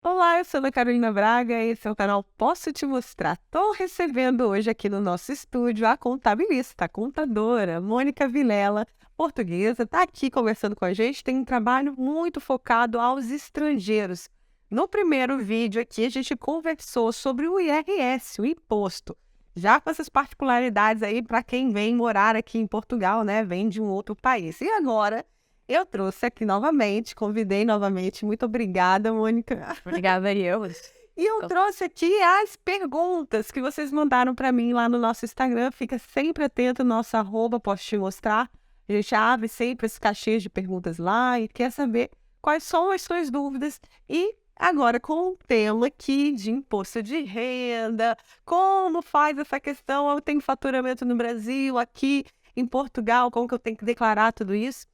Olá, eu sou Ana Carolina Braga e esse é o canal Posso Te Mostrar. Estou recebendo hoje aqui no nosso estúdio a contabilista, a contadora Mônica Vilela, portuguesa, está aqui conversando com a gente. Tem um trabalho muito focado aos estrangeiros. No primeiro vídeo aqui, a gente conversou sobre o IRS, o imposto, já com essas particularidades aí para quem vem morar aqui em Portugal, né? Vem de um outro país. E agora eu trouxe aqui novamente, convidei novamente. Muito obrigada, Mônica. Obrigada eu. E eu trouxe aqui as perguntas que vocês mandaram para mim lá no nosso Instagram. Fica sempre atento no nosso @, posso te mostrar. A gente abre sempre esse caixinhas de perguntas lá e quer saber quais são as suas dúvidas. E agora com o tema aqui de imposto de renda, como faz essa questão, eu tenho faturamento no Brasil, aqui em Portugal, como que eu tenho que declarar tudo isso?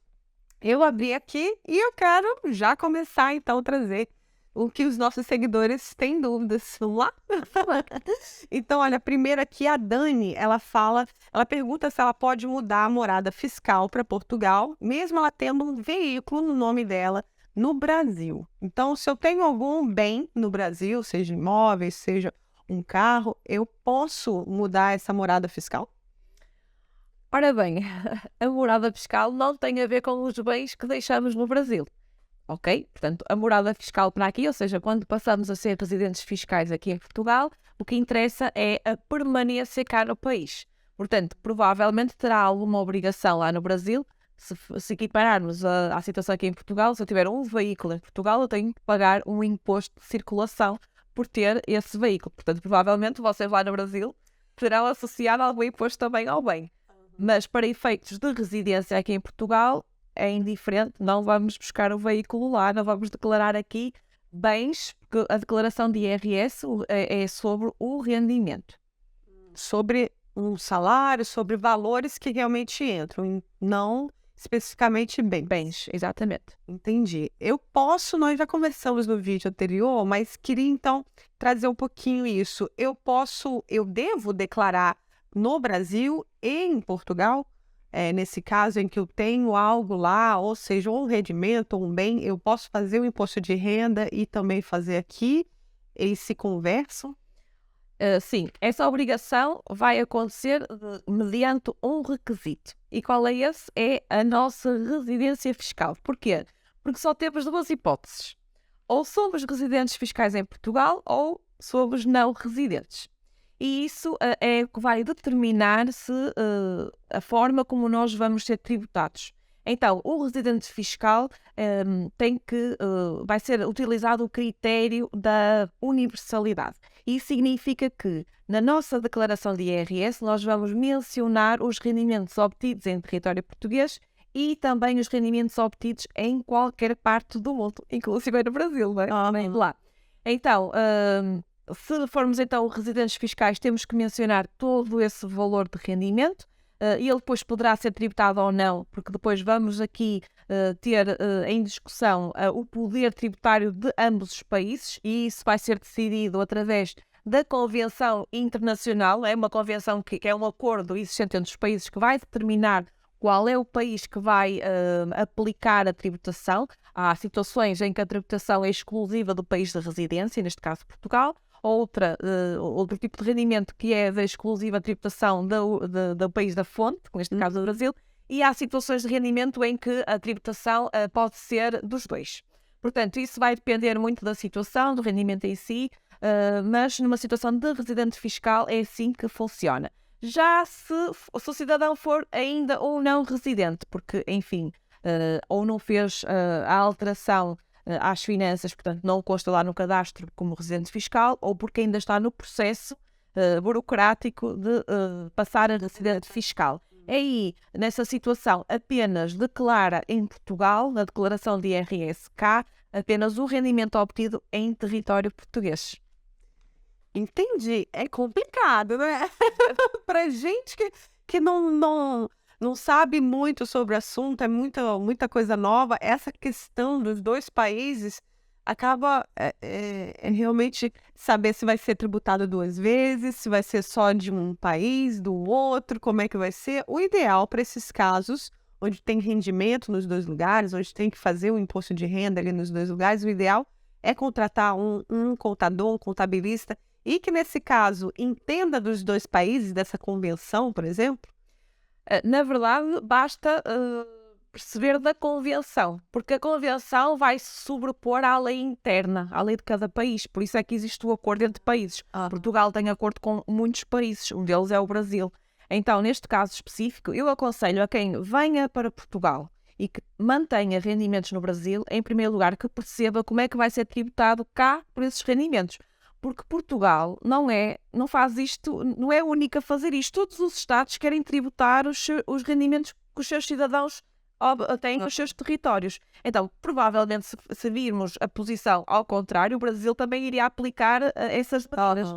Eu abri aqui e eu quero já começar então a trazer o que os nossos seguidores têm dúvidas. Vamos lá? Então, olha, primeiro aqui a Dani, ela pergunta se ela pode mudar a morada fiscal para Portugal, mesmo ela tendo um veículo no nome dela no Brasil. Então, se eu tenho algum bem no Brasil, seja imóveis, seja um carro, eu posso mudar essa morada fiscal? Ora bem, a morada fiscal não tem a ver com os bens que deixamos no Brasil, ok? Portanto, a morada fiscal para aqui, ou seja, quando passamos a ser residentes fiscais aqui em Portugal, o que interessa é a permanência cá no país. Portanto, provavelmente terá alguma obrigação lá no Brasil, se equipararmos à situação aqui em Portugal. Se eu tiver um veículo em Portugal, eu tenho que pagar um imposto de circulação por ter esse veículo. Portanto, provavelmente vocês lá no Brasil terão associado algum imposto também ao bem. Mas para efeitos de residência aqui em Portugal é indiferente, não vamos buscar o veículo lá, não vamos declarar aqui bens, porque a declaração de IRS é sobre o rendimento. Sobre um salário, sobre valores que realmente entram, não especificamente bens. Bens, exatamente. Entendi. Nós já conversamos no vídeo anterior, mas queria então trazer um pouquinho isso. Eu devo declarar no Brasil e em Portugal? Nesse caso em que eu tenho algo lá, ou seja, um rendimento, um bem, eu posso fazer o imposto de renda e também fazer aqui? Eles se conversam? Sim, essa obrigação vai acontecer mediante um requisito. E qual é esse? É a nossa residência fiscal. Porquê? Porque só temos duas hipóteses. Ou somos residentes fiscais em Portugal ou somos não residentes. E isso é o que vai determinar se a forma como nós vamos ser tributados. Então, o residente fiscal vai ser utilizado o critério da universalidade. Isso significa que na nossa declaração de IRS nós vamos mencionar os rendimentos obtidos em território português e também os rendimentos obtidos em qualquer parte do mundo, inclusive no Brasil, não é? Lá. Então, se formos então residentes fiscais, temos que mencionar todo esse valor de rendimento. Ele depois poderá ser tributado ou não, porque depois vamos aqui ter em discussão o poder tributário de ambos os países, e isso vai ser decidido através da Convenção Internacional. É uma convenção que é um acordo existente entre os países que vai determinar qual é o país que vai aplicar a tributação. Há situações em que a tributação é exclusiva do país de residência, neste caso Portugal. Outro tipo de rendimento que é da exclusiva tributação do país da fonte, neste caso do Brasil, e há situações de rendimento em que a tributação pode ser dos dois. Portanto, isso vai depender muito da situação, do rendimento em si, mas numa situação de residente fiscal é assim que funciona. Já se o cidadão for ainda ou não residente, porque, enfim, ou não fez a alteração às finanças, portanto não consta lá no cadastro como residente fiscal, ou porque ainda está no processo burocrático de passar a residente fiscal. Aí, nessa situação, apenas declara em Portugal, na declaração de IRS cá, apenas o rendimento obtido em território português. Entendi. É complicado, né? Para gente que não sabe muito sobre o assunto, é muita coisa nova, essa questão dos dois países acaba realmente saber se vai ser tributado duas vezes, se vai ser só de um país, do outro, como é que vai ser. O ideal para esses casos, onde tem rendimento nos dois lugares, onde tem que fazer o imposto de renda ali nos dois lugares, o ideal é contratar um contador, um contabilista, e que, nesse caso, entenda dos dois países, dessa convenção, por exemplo? Na verdade, basta perceber da convenção, porque a convenção vai se sobrepor à lei interna, à lei de cada país. Por isso é que existe o acordo entre países. Portugal tem acordo com muitos países, um deles é o Brasil. Então, neste caso específico, eu aconselho a quem venha para Portugal e que mantenha rendimentos no Brasil, em primeiro lugar, que perceba como é que vai ser tributado cá por esses rendimentos. Porque Portugal não faz isto, não é a única a fazer isto. Todos os Estados querem tributar os rendimentos que os seus cidadãos têm nos seus territórios. Então, provavelmente, se virmos a posição ao contrário, o Brasil também iria aplicar essas medidas.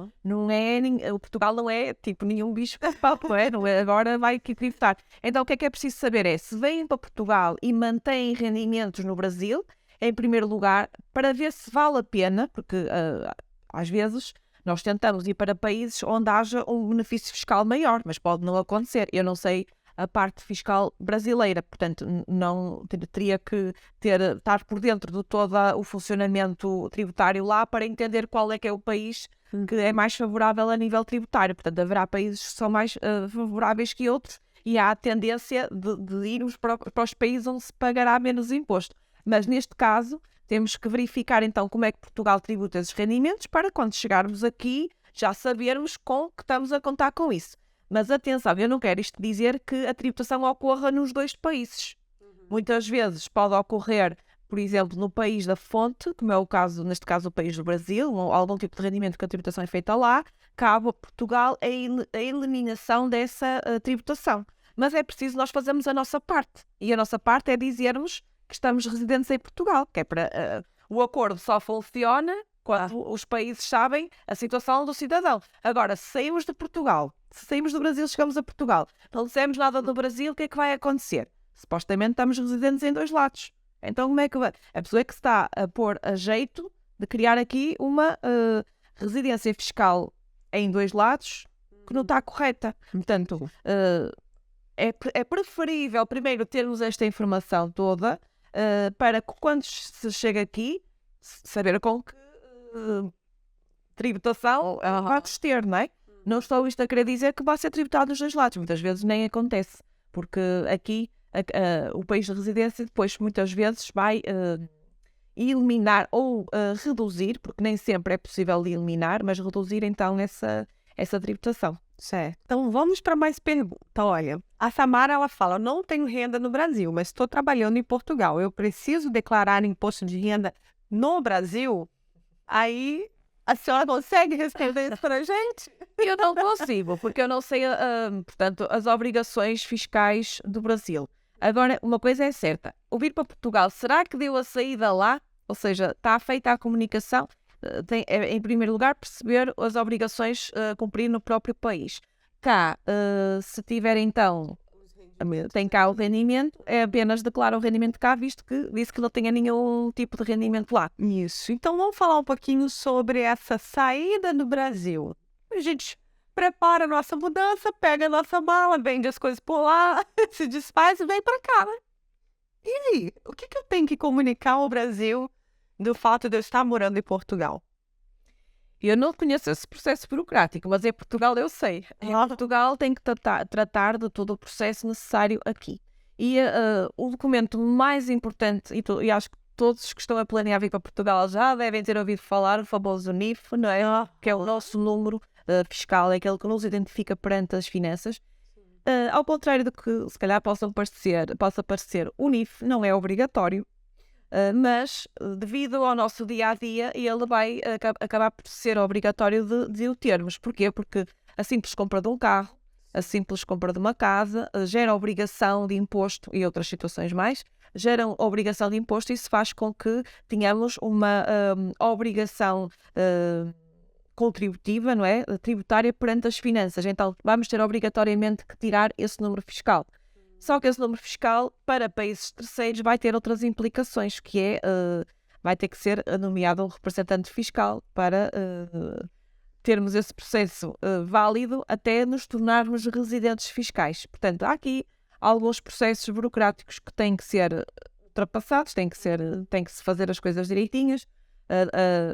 O Portugal não é tipo nenhum bicho papo, não é? Agora vai aqui tributar. Então, o que é preciso saber é, se vêm para Portugal e mantêm rendimentos no Brasil, em primeiro lugar, para ver se vale a pena, porque às vezes nós tentamos ir para países onde haja um benefício fiscal maior, mas pode não acontecer. Eu não sei a parte fiscal brasileira, portanto, não teria que estar por dentro de todo o funcionamento tributário lá para entender qual é que é o país que é mais favorável a nível tributário. Portanto, haverá países que são mais favoráveis que outros e há a tendência de irmos para os países onde se pagará menos imposto. Mas, neste caso, temos que verificar então como é que Portugal tributa esses rendimentos para quando chegarmos aqui já sabermos com que estamos a contar com isso. Mas atenção, eu não quero isto dizer que a tributação ocorra nos dois países. Muitas vezes pode ocorrer, por exemplo, no país da fonte, como é o caso, neste caso, o país do Brasil, ou algum tipo de rendimento que a tributação é feita lá, cabe a Portugal a eliminação dessa tributação. Mas é preciso nós fazermos a nossa parte. E a nossa parte é dizermos que estamos residentes em Portugal, que é para o acordo só funciona quando os países sabem a situação do cidadão. Agora, se saímos de Portugal, se saímos do Brasil, chegamos a Portugal, não dissemos nada do Brasil, o que é que vai acontecer? Supostamente estamos residentes em dois lados. Então, como é que vai? A pessoa é que se está a pôr a jeito de criar aqui uma residência fiscal em dois lados que não está correta. Portanto, é preferível primeiro termos esta informação toda para que quando se chega aqui, saber com que tributação vamos ter, não é? Não estou isto a querer dizer que vai ser tributado nos dois lados. Muitas vezes nem acontece. Porque aqui o país de residência depois muitas vezes vai eliminar ou reduzir, porque nem sempre é possível eliminar, mas reduzir então essa tributação. Certo. Então vamos para mais perguntas. Olha, a Samara ela fala, não tenho renda no Brasil, mas estou trabalhando em Portugal. Eu preciso declarar imposto de renda no Brasil? Aí a senhora consegue responder isso para a gente? Eu não consigo, porque eu não sei, portanto, as obrigações fiscais do Brasil. Agora, uma coisa é certa, o vir para Portugal, será que deu a saída lá? Ou seja, está feita a comunicação? Tem, em primeiro lugar, perceber as obrigações a cumprir no próprio país. Cá, se tiver então, tem cá o rendimento, é apenas declarar o rendimento cá, visto que disse que não tenha nenhum tipo de rendimento lá. Isso. Então vamos falar um pouquinho sobre essa saída do Brasil. A gente prepara a nossa mudança, pega a nossa mala, vende as coisas por lá, se desfaz e vem para cá, né? E aí, o que eu tenho que comunicar ao Brasil do fato de eu estar morando em Portugal? Eu não conheço esse processo burocrático, mas em Portugal eu sei. Em Portugal tem que tratar de todo o processo necessário aqui. E o documento mais importante, e acho que todos que estão a planear vir para Portugal já devem ter ouvido falar, o famoso NIF, não é? Que é o nosso número fiscal, é aquele que nos identifica perante as finanças. Ao contrário do que se calhar possa parecer, o NIF não é obrigatório. Mas, devido ao nosso dia-a-dia, ele vai acabar por ser obrigatório de o termos. Porquê? Porque a simples compra de um carro, a simples compra de uma casa, gera obrigação de imposto e outras situações mais, geram obrigação de imposto e isso faz com que tenhamos uma obrigação contributiva, não é? Tributária perante as finanças. Então, vamos ter obrigatoriamente que tirar esse número fiscal. Só que esse número fiscal, para países terceiros, vai ter outras implicações, que é, vai ter que ser nomeado um representante fiscal para termos esse processo válido até nos tornarmos residentes fiscais. Portanto, há aqui alguns processos burocráticos que têm que ser ultrapassados, tem que se fazer as coisas direitinhas.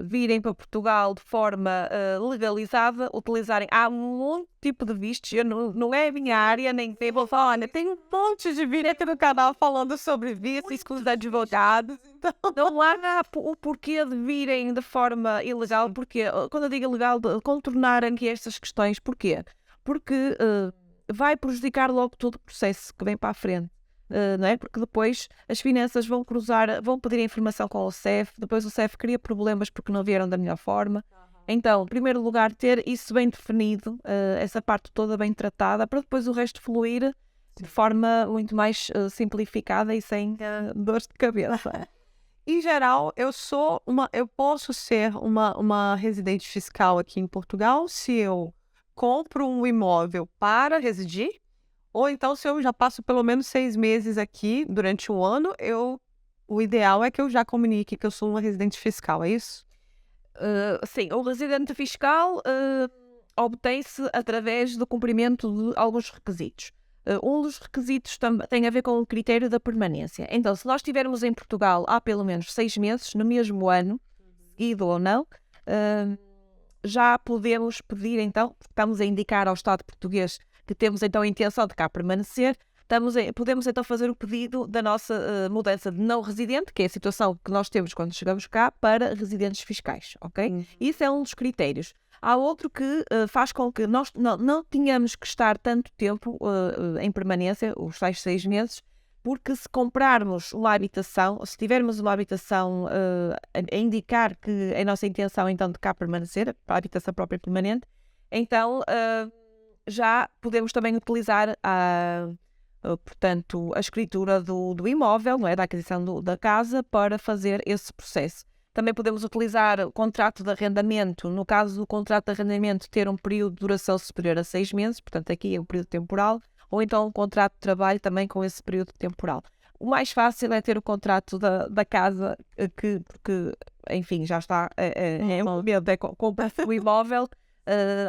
virem para Portugal de forma legalizada, utilizarem. Há muito tipo de vistos, não é a minha área, nem tem. Olha, tem um monte de vídeo aqui no canal falando sobre vistos com os advogados. Então, Não há o porquê de virem de forma ilegal, porque quando eu digo ilegal, de contornarem aqui estas questões, porquê? Porque vai prejudicar logo todo o processo que vem para a frente. Não é? Porque depois as finanças vão pedir informação com o CEF, depois o CEF cria problemas porque não vieram da melhor forma. Então, em primeiro lugar, ter isso bem definido, essa parte toda bem tratada, para depois o resto fluir de forma muito mais simplificada e sem dores de cabeça. em geral, eu posso ser uma residente fiscal aqui em Portugal se eu compro um imóvel para residir, ou então se eu já passo pelo menos 6 meses aqui durante um ano, o ideal é que eu já comunique que eu sou uma residente fiscal, é isso? Sim, o residente fiscal obtém-se através do cumprimento de alguns requisitos. Um dos requisitos tem a ver com o critério da permanência. Então, se nós estivermos em Portugal há pelo menos 6 meses, no mesmo ano, seguido ou não, já podemos pedir, então, estamos a indicar ao Estado português que temos então a intenção de cá permanecer, podemos então fazer o pedido da nossa mudança de não residente, que é a situação que nós temos quando chegamos cá, para residentes fiscais, ok? Isso é um dos critérios. Há outro que faz com que nós não tenhamos que estar tanto tempo em permanência, os tais 6 meses, porque se comprarmos uma habitação, ou se tivermos uma habitação a indicar que é a nossa intenção então de cá permanecer, a habitação própria permanente, então já podemos também utilizar portanto, a escritura do imóvel, não é? Da aquisição da casa, para fazer esse processo. Também podemos utilizar o contrato de arrendamento, no caso do contrato de arrendamento ter um período de duração superior a 6 meses, portanto aqui é um período temporal, ou então um contrato de trabalho também com esse período temporal. O mais fácil é ter o contrato da casa, porque, enfim, já está, compra o imóvel,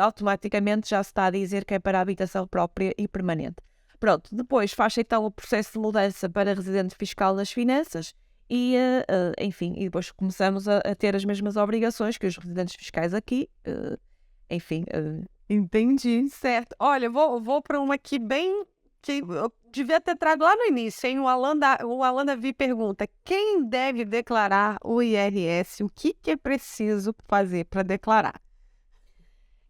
automaticamente já se está a dizer que é para a habitação própria e permanente. Pronto, depois faz então o processo de mudança para residente fiscal nas finanças e, enfim, e depois começamos a ter as mesmas obrigações que os residentes fiscais aqui, enfim. Entendi, certo. Olha, vou para uma aqui bem que eu devia ter trago lá no início, hein? O Alan Davi pergunta: quem deve declarar o IRS? O que é preciso fazer para declarar?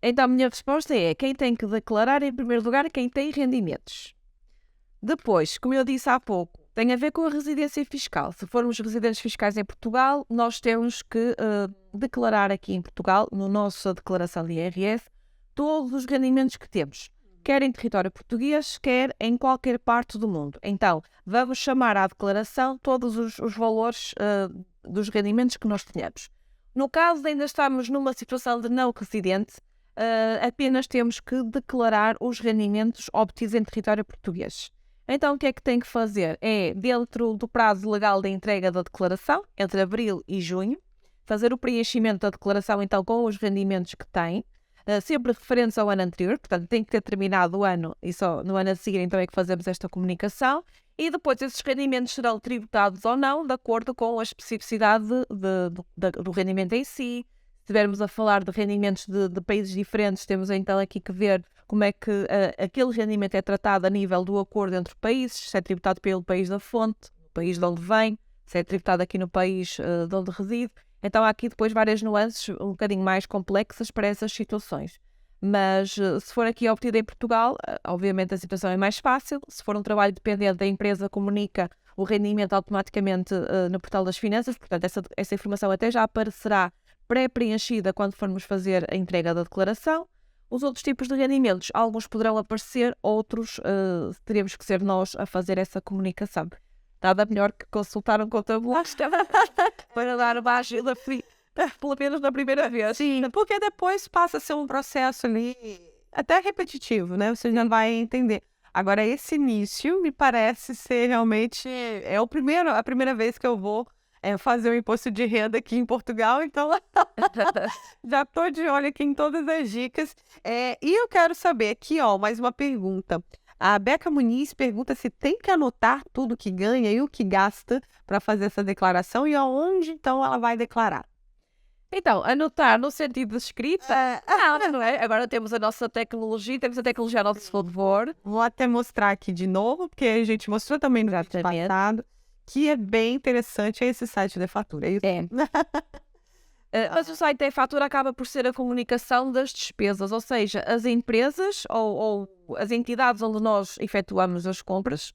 Então, a minha resposta é: quem tem que declarar, em primeiro lugar, é quem tem rendimentos. Depois, como eu disse há pouco, tem a ver com a residência fiscal. Se formos residentes fiscais em Portugal, nós temos que declarar aqui em Portugal, na nossa declaração de IRS, todos os rendimentos que temos, quer em território português, quer em qualquer parte do mundo. Então, vamos chamar à declaração todos os valores dos rendimentos que nós tenhamos. No caso de ainda estarmos numa situação de não residente, apenas temos que declarar os rendimentos obtidos em território português. Então, o que é que tem que fazer? É, dentro do prazo legal de entrega da declaração, entre abril e junho, fazer o preenchimento da declaração, então, com os rendimentos que tem, sempre referentes ao ano anterior, portanto, tem que ter terminado o ano e só no ano a seguir, então, é que fazemos esta comunicação, e depois esses rendimentos serão tributados ou não, de acordo com a especificidade do rendimento em si. Se estivermos a falar de rendimentos de países diferentes, temos então aqui que ver como é que aquele rendimento é tratado a nível do acordo entre países, se é tributado pelo país da fonte, o país de onde vem, se é tributado aqui no país de onde reside. Então há aqui depois várias nuances um bocadinho mais complexas para essas situações. Mas se for aqui obtido em Portugal, obviamente a situação é mais fácil. Se for um trabalho dependente, a empresa comunica o rendimento automaticamente no portal das finanças, portanto essa informação até já aparecerá pré-preenchida quando formos fazer a entrega da declaração. Os outros tipos de rendimentos, alguns poderão aparecer, outros teremos que ser nós a fazer essa comunicação. Nada melhor que consultar um contabilista para dar uma ajuda pelo menos na primeira vez. Sim, porque depois passa a ser um processo ali até repetitivo, né? Você já vai entender. Agora, esse início me parece ser realmente a primeira vez que eu vou fazer o imposto de renda aqui em Portugal, então já estou de olho aqui em todas as dicas. E eu quero saber aqui, ó, mais uma pergunta. A Beca Muniz pergunta se tem que anotar tudo que ganha e o que gasta para fazer essa declaração e aonde então ela vai declarar. Então, anotar no sentido de escrita, não é? Agora temos a nossa tecnologia, temos a tecnologia a nosso favor. Vou até mostrar aqui de novo, porque a gente mostrou também no vídeo passado, que é bem interessante esse site da fatura. É isso? Mas o site da fatura acaba por ser a comunicação das despesas, ou seja, as empresas ou as entidades onde nós efetuamos as compras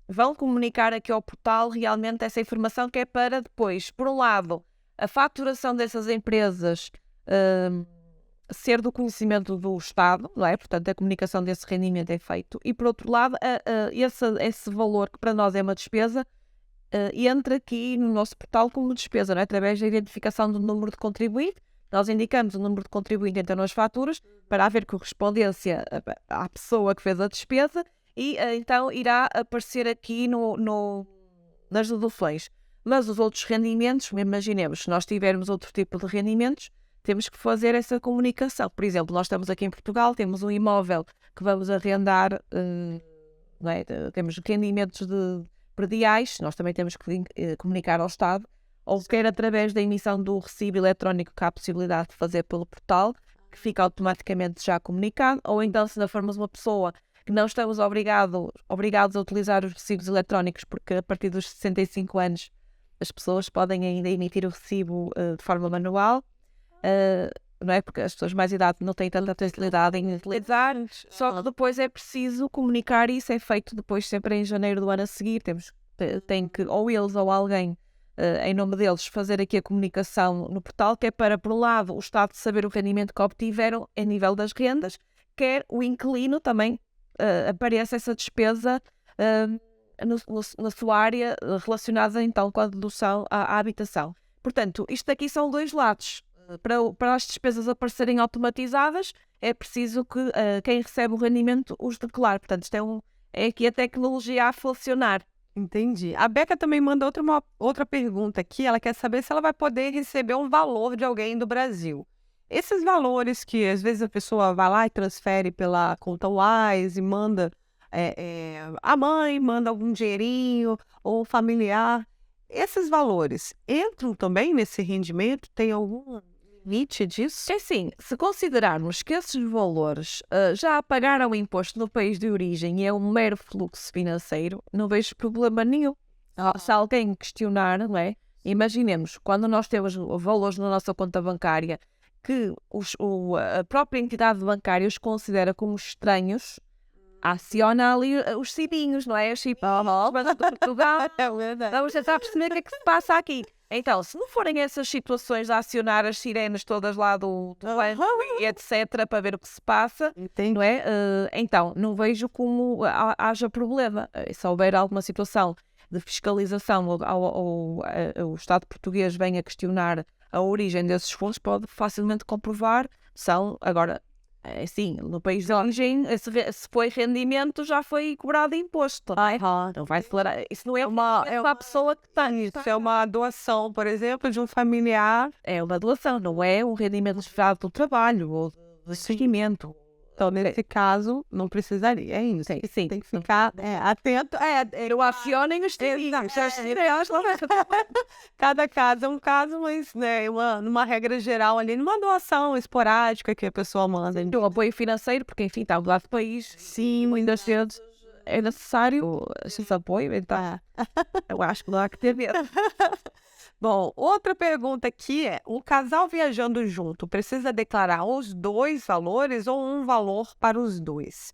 vão comunicar aqui ao portal realmente essa informação, que é para depois, por um lado, a faturação dessas empresas ser do conhecimento do Estado, não é? Portanto, a comunicação desse rendimento é feito. E, por outro lado, esse valor que para nós é uma despesa entra aqui no nosso portal como despesa, não é? Através da identificação do número de contribuinte. Nós indicamos o número de contribuinte então nas faturas para haver correspondência à pessoa que fez a despesa e então irá aparecer aqui nas deduções. Mas os outros rendimentos, imaginemos, se nós tivermos outro tipo de rendimentos, temos que fazer essa comunicação. Por exemplo, nós estamos aqui em Portugal, temos um imóvel que vamos arrendar, não é? Temos rendimentos prediais, nós também temos que comunicar ao Estado, ou quer através da emissão do recibo eletrónico que há a possibilidade de fazer pelo portal, que fica automaticamente já comunicado, ou então se não formos uma pessoa que não estamos obrigados a utilizar os recibos eletrónicos, porque a partir dos 65 anos as pessoas podem ainda emitir o recibo de forma manual, não é? Porque as pessoas mais idade não têm tanta facilidade em utilizar, só que depois é preciso comunicar isso, é feito depois sempre em janeiro do ano a seguir, tem que, ou eles ou alguém, em nome deles, fazer aqui a comunicação no portal, que é para, por um lado, o Estado saber o rendimento que obtiveram a nível das rendas, quer o inquilino também apareça essa despesa na sua área relacionada então com a dedução à habitação. Portanto, isto aqui são dois lados. Para as despesas aparecerem automatizadas, é preciso que quem recebe o rendimento os declare. Portanto, isto é aqui a tecnologia a funcionar. Entendi. A Beca também manda outra pergunta aqui. Ela quer saber se ela vai poder receber um valor de alguém do Brasil. Esses valores que às vezes a pessoa vai lá e transfere pela conta Wise e manda, a mãe manda algum dinheirinho ou um familiar. Esses valores entram também nesse rendimento? Tem algum limite disso? É assim, se considerarmos que esses valores já pagaram o imposto no país de origem e é um mero fluxo financeiro, não vejo problema nenhum. Se alguém questionar, não é? Imaginemos, quando nós temos valores na nossa conta bancária que a própria entidade bancária os considera como estranhos, aciona ali os sininhos, não é? Os sininhos de Portugal. Vamos tentar perceber o que é que se passa aqui. Então, se não forem essas situações a acionar as sirenes todas lá do banco e etc. para ver o que se passa, não é? Então, não vejo como haja problema. Se houver alguma situação de fiscalização ou o Estado português venha questionar a origem desses fundos, pode facilmente comprovar. Agora, sim, no país de origem, se foi rendimento, já foi cobrado imposto. Não vai declarar. Isso não é uma pessoa que tem. Isso é uma doação, por exemplo, de um familiar. É uma doação, não é um rendimento gerado do trabalho ou do seguimento. Então, nesse caso, não precisaria. É isso. Sim. Tem que ficar atento. Não acionem os sininhos. Cada caso é um caso, mas numa regra geral ali, numa doação esporádica que a pessoa manda. Um apoio financeiro, porque enfim, está a mudar de país. Sim, muitas vezes é necessário esse apoio, então eu acho que não há que ter medo. Bom, outra pergunta aqui é: um casal viajando junto precisa declarar os dois valores ou um valor para os dois?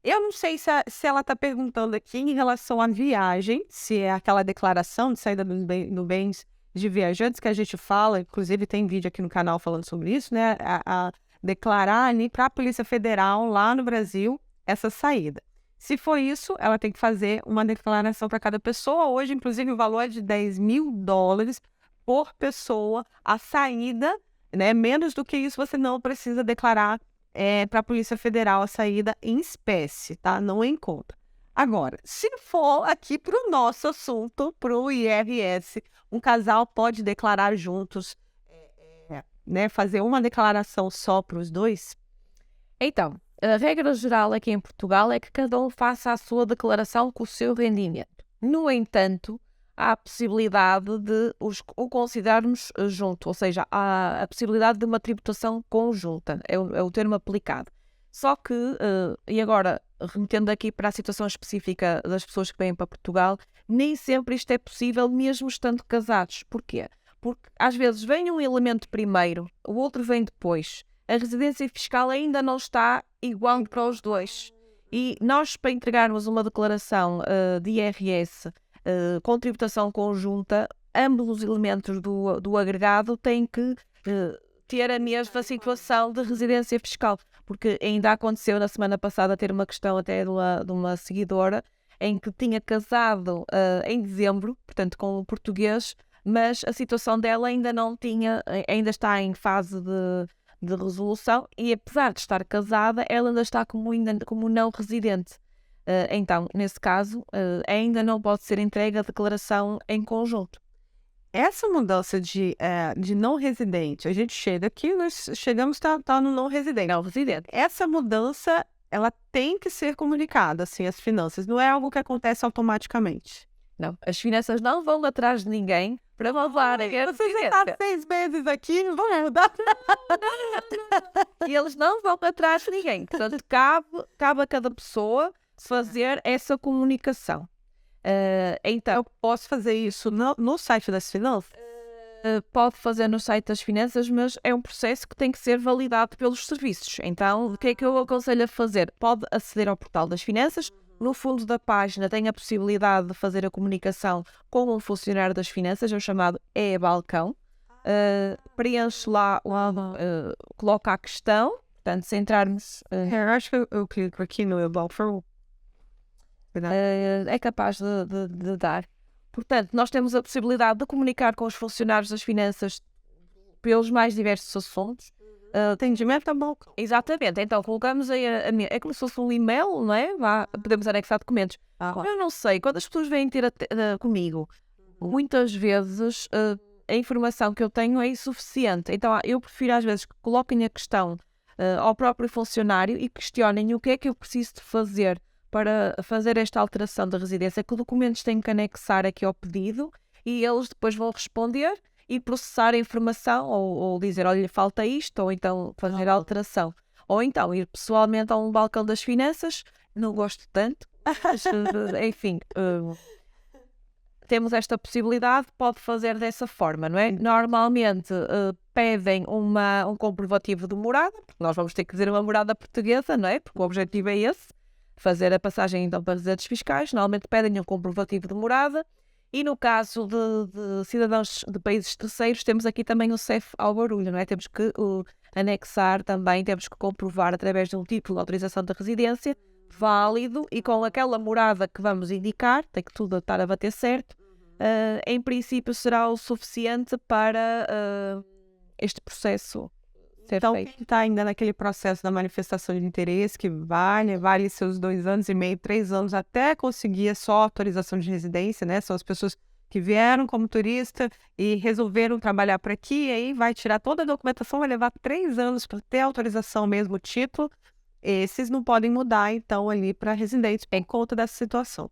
Eu não sei se ela está perguntando aqui em relação à viagem, se é aquela declaração de saída do bens de viajantes que a gente fala, inclusive tem vídeo aqui no canal falando sobre isso, né? A declarar ali para a Polícia Federal lá no Brasil essa saída. Se for isso, ela tem que fazer uma declaração para cada pessoa. Hoje, inclusive, o valor é de $10.000 por pessoa a saída, né? Menos do que isso, você não precisa declarar para a Polícia Federal a saída em espécie, tá? Não em conta. Agora, se for aqui para o nosso assunto, para o IRS, um casal pode declarar juntos, né? Fazer uma declaração só para os dois? Então, a regra geral aqui em Portugal é que cada um faça a sua declaração com o seu rendimento. No entanto, há a possibilidade de o considerarmos junto, ou seja, há a possibilidade de uma tributação conjunta, é o termo aplicado. Só que, e agora, remetendo aqui para a situação específica das pessoas que vêm para Portugal, nem sempre isto é possível, mesmo estando casados. Porquê? Porque às vezes vem um elemento primeiro, o outro vem depois. A residência fiscal ainda não está igual para os dois. E nós, para entregarmos uma declaração de IRS com tributação conjunta, ambos os elementos do agregado têm que ter a mesma situação de residência fiscal. Porque ainda aconteceu na semana passada ter uma questão até de uma seguidora em que tinha casado em dezembro, portanto com um português, mas a situação dela ainda não tinha, ainda está em fase de resolução e apesar de estar casada, ela ainda está como não residente. Então, nesse caso, ainda não pode ser entregue a declaração em conjunto. Essa mudança de não residente, a gente chega aqui, nós chegamos tá no não residente. Não residente. Essa mudança, ela tem que ser comunicada, assim, as finanças. Não é algo que acontece automaticamente. Não, as finanças não vão atrás de ninguém para levarem a Você já está 6 meses aqui, não vão mudar. E eles não vão atrás de ninguém. Portanto, cabe a cada pessoa fazer essa comunicação. Então, Eu posso fazer isso no site das finanças? pode fazer no site das finanças, mas é um processo que tem que ser validado pelos serviços. Então, o que é que eu aconselho a fazer? Pode aceder ao portal das finanças. No fundo da página tem a possibilidade de fazer a comunicação com um funcionário das finanças, é o chamado e-balcão. Preenche lá, coloca a questão. Portanto, se entrarmos... Eu acho que eu clico aqui no e-balcão. é capaz de dar. Portanto, nós temos a possibilidade de comunicar com os funcionários das finanças pelos mais diversos assuntos. Atendimento a balcão. Exatamente. Então, colocamos aí é como se fosse um e-mail, não é? Podemos anexar documentos. Eu não sei, quando as pessoas vêm ter comigo, muitas vezes a informação que eu tenho é insuficiente. Então, eu prefiro às vezes que coloquem a questão ao próprio funcionário e questionem o que é que eu preciso de fazer para fazer esta alteração da residência, que documentos tenho que anexar aqui ao pedido e eles depois vão responder e processar a informação ou dizer, olha, falta isto, ou então fazer a alteração. Ou então ir pessoalmente a um balcão das finanças, não gosto tanto, mas, enfim, temos esta possibilidade, pode fazer dessa forma, não é? Normalmente pedem um comprovativo de morada, porque nós vamos ter que dizer uma morada portuguesa, não é? Porque o objetivo é esse, fazer a passagem então para residentes fiscais. Normalmente pedem um comprovativo de morada e no caso de cidadãos de países terceiros temos aqui também o CEF ao barulho, não é? Temos que anexar também, temos que comprovar através de um título de autorização de residência válido e com aquela morada que vamos indicar, tem que tudo estar a bater certo, em princípio será o suficiente para este processo ser Então, feito. quem está ainda naquele processo da manifestação de interesse, que vale seus 2 anos e meio, 3 anos, até conseguir a só autorização de residência, né? São as pessoas que vieram como turista e resolveram trabalhar por aqui, e aí vai tirar toda a documentação, vai levar 3 anos para ter autorização mesmo, o título. Esses não podem mudar, então, ali para residentes por conta dessa situação.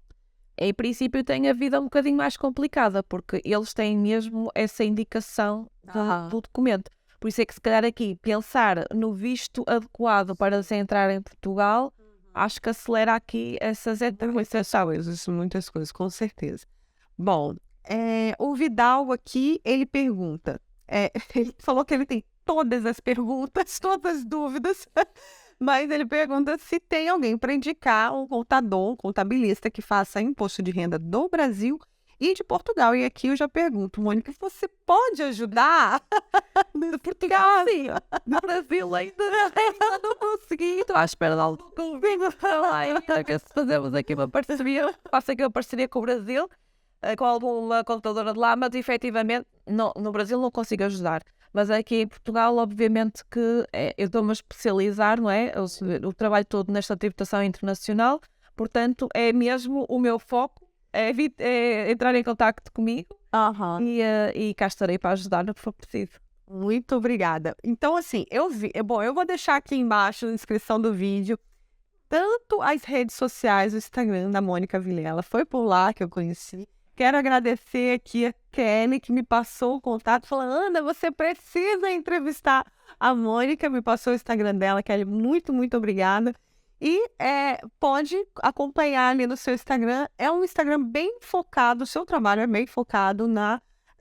Em princípio tem a vida um bocadinho mais complicada, porque eles têm mesmo essa indicação do documento. Por isso é que se calhar aqui pensar no visto adequado para se entrar em Portugal, acho que acelera aqui essas etapas. Muitas coisas, com certeza. Bom, o Vidal aqui, ele pergunta, ele falou que ele tem todas as perguntas, todas as dúvidas, mas ele pergunta se tem alguém para indicar um contador, um contabilista que faça imposto de renda do Brasil e de Portugal. E aqui eu já pergunto, Mônica, você pode ajudar? De Portugal, sim. No Brasil ainda não consegui. Estou à espera de algo convite. Fazemos aqui uma parceria. Faço aqui uma parceria com o Brasil, com alguma contadora de lá, mas efetivamente no Brasil não consigo ajudar. Mas aqui em Portugal, obviamente que eu estou-me a especializar, não é? O trabalho todo nesta tributação internacional, portanto, é mesmo o meu foco. É entrar em contacto comigo e cá estarei para ajudar no que for preciso. Muito obrigada. Então, assim, eu vou deixar aqui embaixo na descrição do vídeo tanto as redes sociais, o Instagram da Mônica Vilela, foi por lá que eu conheci. Quero agradecer aqui a Kelly, que me passou o contato, falando: Ana, você precisa entrevistar a Mônica, me passou o Instagram dela. Kelly, muito, muito obrigada. E pode acompanhar ali no seu Instagram. É um Instagram bem focado, o seu trabalho é bem focado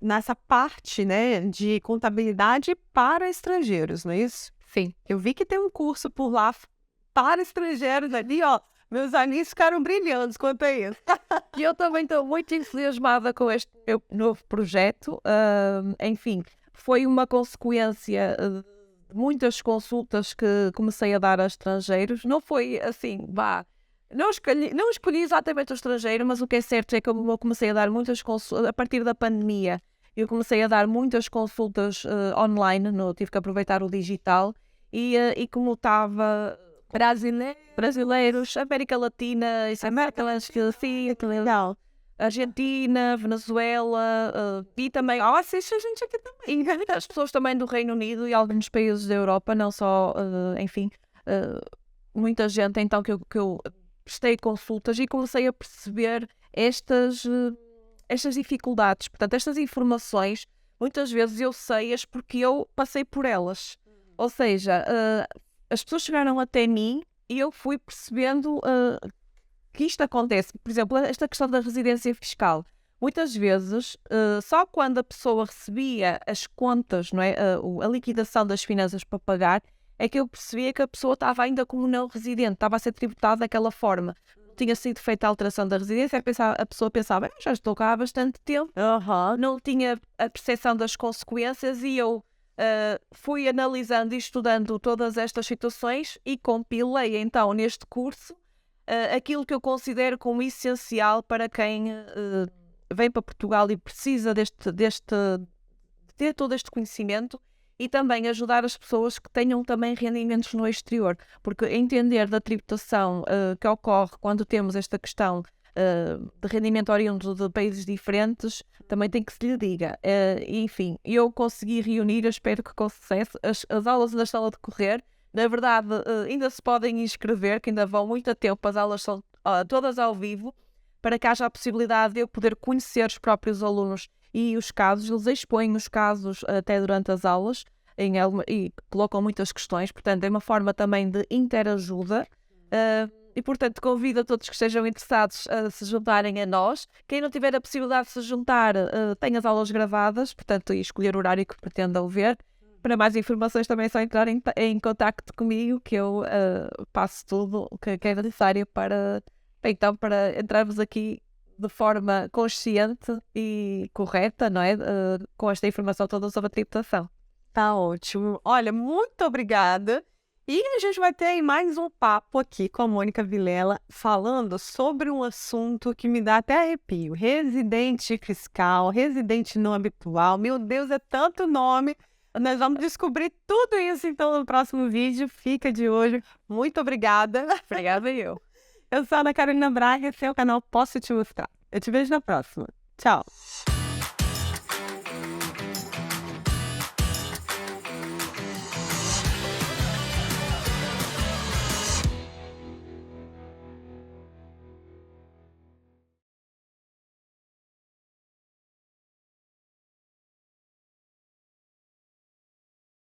nessa parte, né, de contabilidade para estrangeiros, não é isso? Sim. Eu vi que tem um curso por lá para estrangeiros ali, ó. Meus olhinhos ficaram brilhantes quanto a isso. E eu também estou muito entusiasmada com este meu novo projeto. Enfim, foi uma consequência de muitas consultas que comecei a dar a estrangeiros. Não foi assim, não escolhi exatamente o estrangeiro, mas o que é certo é que eu comecei a dar muitas consultas a partir da pandemia. Eu comecei a dar muitas consultas online, tive que aproveitar o digital e como estava brasileiros, América Latina, Legal. Argentina, Venezuela e também, assiste a gente aqui também. As pessoas também do Reino Unido e alguns países da Europa, não só, enfim, muita gente então que eu prestei consultas e comecei a perceber estas dificuldades. Portanto, estas informações, muitas vezes eu sei-as porque eu passei por elas. Ou seja, as pessoas chegaram até mim e eu fui percebendo que isto acontece. Por exemplo, esta questão da residência fiscal. Muitas vezes, só quando a pessoa recebia as contas, não é? A liquidação das finanças para pagar, é que eu percebia que a pessoa estava ainda como não residente, estava a ser tributada daquela forma. Não tinha sido feita a alteração da residência, a pessoa pensava, já estou cá há bastante tempo, não tinha a percepção das consequências e eu fui analisando e estudando todas estas situações e compilei então neste curso aquilo que eu considero como essencial para quem vem para Portugal e precisa de ter todo este conhecimento e também ajudar as pessoas que tenham também rendimentos no exterior, porque entender da tributação que ocorre quando temos esta questão de rendimento oriundo de países diferentes, também tem que se lhe diga. Enfim, eu consegui reunir, eu espero que com sucesso, as aulas ainda estão a decorrer. Na verdade, ainda se podem inscrever, que ainda vão muito a tempo, as aulas são todas ao vivo, para que haja a possibilidade de eu poder conhecer os próprios alunos e os casos. Eles expõem os casos até durante as aulas e colocam muitas questões, portanto é uma forma também de interajuda. E, portanto, convido a todos que estejam interessados a se juntarem a nós. Quem não tiver a possibilidade de se juntar, tem as aulas gravadas, portanto, e escolher o horário que pretendam ver. Para mais informações também é só entrar em contacto comigo, que eu passo tudo o que é necessário para entrarmos aqui de forma consciente e correta, não é? Com esta informação toda sobre a tributação. Tá ótimo. Olha, muito obrigada. E a gente vai ter aí mais um papo aqui com a Mônica Vilela, falando sobre um assunto que me dá até arrepio. Residente fiscal, residente não habitual. Meu Deus, é tanto nome. Nós vamos descobrir tudo isso, então, no próximo vídeo. Fica de olho. Muito obrigada. Obrigada eu. Eu sou a Ana Carolina Braga, esse é o canal Posso Te Mostrar. Eu te vejo na próxima. Tchau.